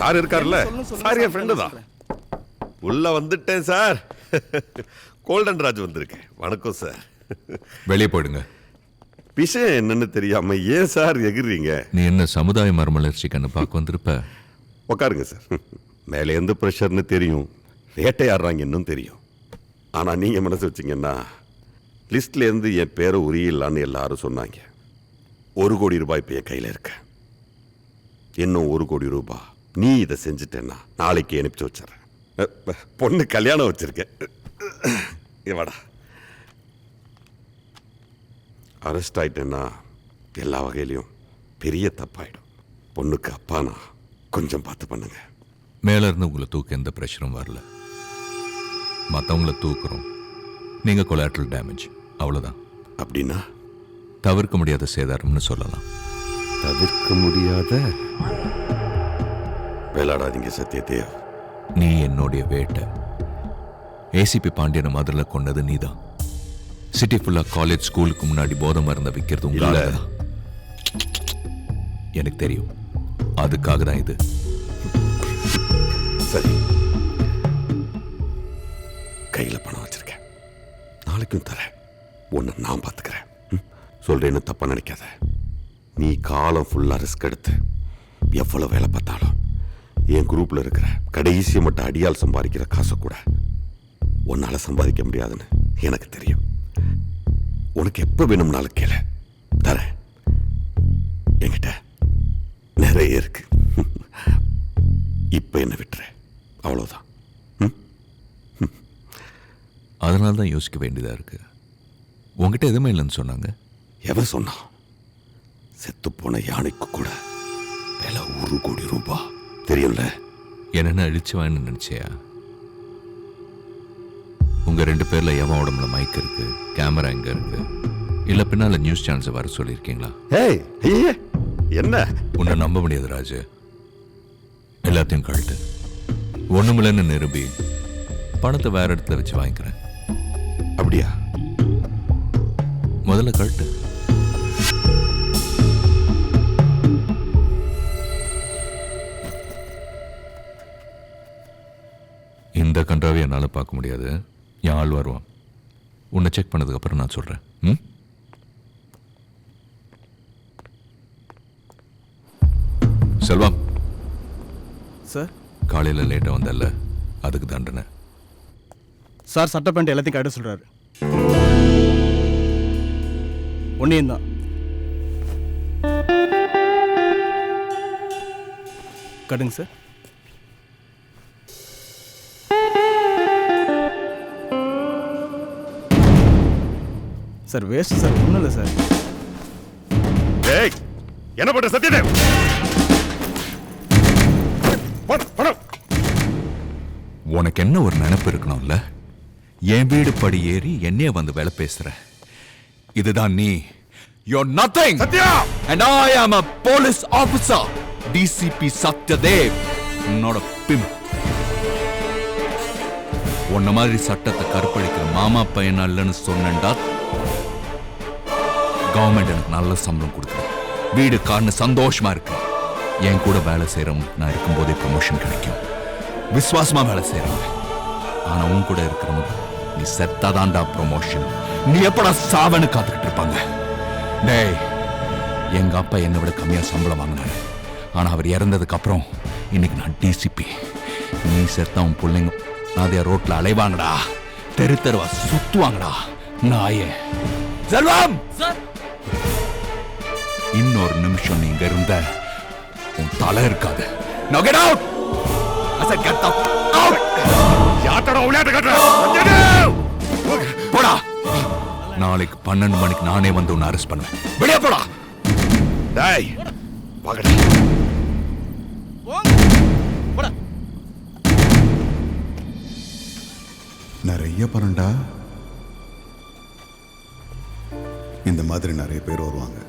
Sir இருக்கார்ல, sir என் friend தான். உள்ள வந்துட்டேன் சார். கோல்டன் ராஜ் வந்திருக்கேன். வணக்கம் சார். வெளியே போயிடுங்க. விஷயம் என்னன்னு தெரியாம ஏன் சார் எகிர்றீங்க? நீ என்ன சமுதாய மறுமலர்ச்சி கண்ணு பார்க்க வந்திருப்ப? உட்காருங்க சார். மேலே எந்த ப்ரெஷர்னு தெரியும், வேட்டையாடுறாங்கன்னு தெரியும். ஆனா நீங்க மனசு வச்சிங்கன்னா லிஸ்ட்ல இருந்து என் பேரை உரியலான்னு எல்லாரும் சொன்னாங்க. 1 கோடி ரூபாய் இப்போ என் கையில் இருக்க. இன்னும் 1 கோடி ரூபாய் நீ இதை செஞ்சுட்டேன்னா நாளைக்கு அனுப்பிச்சு வச்சிடறேன். பொண்ணு கல்யாணம் வச்சிருக்கேன். வாடா. அரெஸ்ட் ஆயிட்டேன்னா எல்லா வகையிலையும் பெரிய தப்பாயிடும். பொண்ணுக்கு அப்பானா கொஞ்சம் பார்த்து பண்ணுங்க. மேல இருந்து உங்களை தூக்க எந்த ப்ரெஷரும் வரல. மற்றவங்கள தூக்குறோம், நீங்க கொலாட்ரல் டேமேஜ், அவ்வளோதான். அப்படின்னா தவிர்க்க முடியாத சேதாரம்னு சொல்லலாம். தவிர்க்க முடியாத? விளையாடாதீங்க சத்யதேவ். நீ என்னுடைய வேட்டை. ஏசிபி பாண்டியனை மதுரை கொண்டது நீதான். சிட்டி ஃபுல்லா காலேஜ் ஸ்கூலுக்கு முன்னாடி போதை மருந்த விற்கிறது உங்களால தான். எனக்கு தெரியும். அதுக்காக தான் இது. சரி, கையில் பணம் வச்சிருக்கேன், நாளைக்கும் தரேன். ஒன்று நான் பார்த்துக்கிறேன். சொல்றேன்னு தப்பா நினைக்காத. நீ காலம் ஃபுல்லா ரிஸ்க் எடுத்து எவ்வளவு வேலை பார்த்தாலும் என் குரூப்ல இருக்கிற கடைசியை மட்டும் அடியால் சம்பாதிக்கிற காசை கூட உன்னால சம்பாதிக்க முடியாதுன்னு எனக்கு தெரியும். உனக்கு எப்ப வேணும்னாலும் கேள, தரேன். என்கிட்ட நிறைய இருக்கு. இப்ப என்ன விட்டுற, அவ்வளவுதான். அதனால தான் யோசிக்க வேண்டியதா இருக்கு. உங்ககிட்ட எதுவுமே இல்லைன்னு சொன்னாங்க. எவன் சொன்னான்? செத்து போன யானைக்கு கூட விலை 1 கோடி ரூபாய் தெரியும்ல. என்னென்ன அழிச்சுவான்னு நினைச்சியா? உங்க 2 பேர்ல எவன் உடம்புல மைக் இருக்கு, கேமரா எங்க இருக்கு, இல்ல பின்னால நியூஸ் சேனல்ஸ் வர சொல்லியிருக்கீங்களா? ஏய் ஐயே, என்ன உன்னை நம்ப முடியாது ராஜு. எல்லாத்தையும் கழட்டு. ஒண்ணுமில்லன்னு நிரூபி பணத்தை வேற இடத்துல வச்சு வாங்கிக்கிறேன். அப்படியா? முதல்ல கழட்டு. இந்த கன்றாவை என்னால் பார்க்க முடியாது. என் ஆள் வருவான். உன்னை செக் பண்ணதுக்கு அப்புறம் நான் சொல்றேன். செல்வம் சார், காலையில் லேட்டாக வந்தல்ல, அதுக்கு தண்டனை. சார் சட்டை பேண்ட் எல்லாத்தையும் கட்ட சொல்றாரு. ஒன்றையும் தான் கட்டுங்க சார். சார் வேஸ்ட் சார், ஒன்றும் இல்லை சார். ஏய், என்ன பண்ற சத்யதேவ்? உனக்கு என்ன ஒரு நினைப்பு இருக்கணும்ல? என் வீடு படி ஏறி என்னைய வந்து வேலை பேசுற. இதுதான் நீ. You're nothing. Sathya! And I am a police officer. DCP Satyadev. not a pimp. உன்ன மாதிரி சட்டத்தை கற்பழிக்கிற மாமா பையன் இல்லைன்னு சொன்னேன்டா, கவர்மெண்ட் எனக்கு நல்ல சம்பளம் கொடுக்குறேன், வீடு கார்னு சந்தோஷமா இருக்கு. என் கூட வேலை செய்யறவங்க நான் இருக்கும்போதே ப்ரமோஷன் கிடைக்கும். விசுவாசமா வேலை செய்யறவங்க. ஆனா உன் கூட இருக்கிறவங்க நீ செத்தாதான்டா ப்ரமோஷன். நீ எப்படா சாவன்னு காத்துக்கிட்டு இருப்பாங்க. டேய், எங்க அப்பா என்னை விட கம்மியா சம்பளம் வாங்கினாரு. ஆனா அவர் இறந்ததுக்கு அப்புறம் இன்னைக்கு நான் டிசிபி. நீ செத்தா உன் பிள்ளைங்க அதே ரோட்ல அலைவாங்கடா, தெரு தெருவா சுத்துவாங்கடா. நாயே செல்வம், இன்னொரு நிமிஷம் நீங்க இருந்த உன் தலை இருக்காது. Now get out! I said get out! யாத்தட உளையாட்ட கட்டற Satyadev! போடா. நாளைக்கு 12 மணிக்கு நானே வந்து உன்னை அரெஸ்ட் பண்ணுவேன். வெளியே போடா. டேய், வாங்கடா. போடா. நிறைய பரண்டா. இந்த மாதிரி நிறைய பேர் வருவாங்க.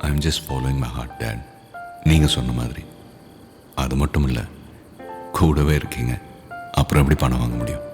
I'm just following my heart, Dad. நீங்க சொன்ன மாதிரி. அது மட்டும் இல்ல, கூடவே இருக்கீங்க. அப்புறம் எப்படி பணம் வாங்க முடியும்?